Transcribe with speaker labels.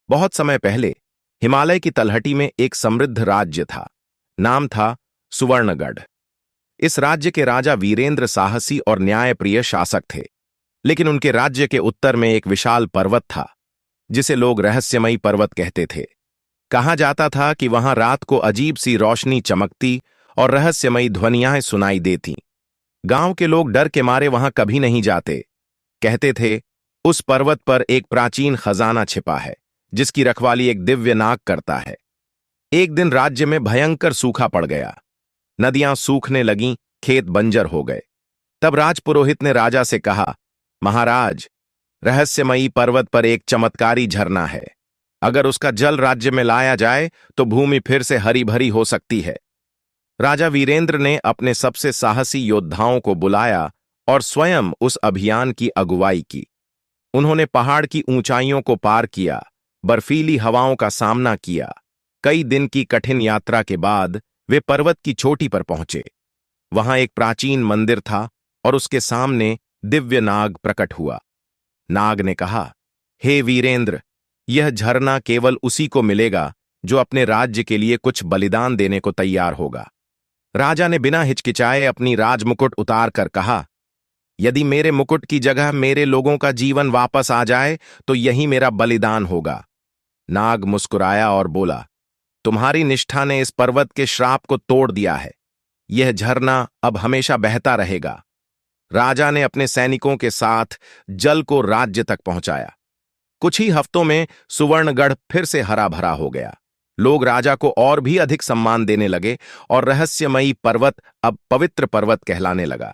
Speaker 1: बहुत समय पहले हिमालय की तलहटी में एक समृद्ध राज्य था। नाम था सुवर्णगढ़। इस राज्य के राजा वीरेंद्र साहसी और न्यायप्रिय शासक थे। लेकिन उनके राज्य के उत्तर में एक विशाल पर्वत था, जिसे लोग रहस्यमयी पर्वत कहते थे। कहा जाता था कि वहां रात को अजीब सी रोशनी चमकती और रहस्यमयी ध्वनियां सुनाई देती। गांव के लोग डर के मारे वहां कभी नहीं जाते। कहते थे, उस पर्वत पर एक प्राचीन खजाना छिपा है, जिसकी रखवाली एक दिव्य नाग करता है। एक दिन राज्य में भयंकर सूखा पड़ गया। नदियां सूखने लगीं, खेत बंजर हो गए। तब राजपुरोहित ने राजा से कहा, महाराज, रहस्यमयी पर्वत पर एक चमत्कारी झरना है। अगर उसका जल राज्य में लाया जाए तो भूमि फिर से हरी भरी हो सकती है। राजा वीरेंद्र ने अपने सबसे साहसी योद्धाओं को बुलाया और स्वयं उस अभियान की अगुवाई की। उन्होंने पहाड़ की ऊंचाइयों को पार किया, बर्फीली हवाओं का सामना किया। कई दिन की कठिन यात्रा के बाद वे पर्वत की चोटी पर पहुंचे। वहां एक प्राचीन मंदिर था और उसके सामने दिव्य नाग प्रकट हुआ। नाग ने कहा, हे वीरेंद्र, यह झरना केवल उसी को मिलेगा जो अपने राज्य के लिए कुछ बलिदान देने को तैयार होगा। राजा ने बिना हिचकिचाए अपनी राजमुकुट उतार कर कहा, यदि मेरे मुकुट की जगह मेरे लोगों का जीवन वापस आ जाए तो यही मेरा बलिदान होगा। नाग मुस्कुराया और बोला, तुम्हारी निष्ठा ने इस पर्वत के श्राप को तोड़ दिया है। यह झरना अब हमेशा बहता रहेगा। राजा ने अपने सैनिकों के साथ जल को राज्य तक पहुंचाया। कुछ ही हफ्तों में सुवर्णगढ़ फिर से हरा भरा हो गया। लोग राजा को और भी अधिक सम्मान देने लगे और रहस्यमयी पर्वत अब पवित्र पर्वत कहलाने लगा।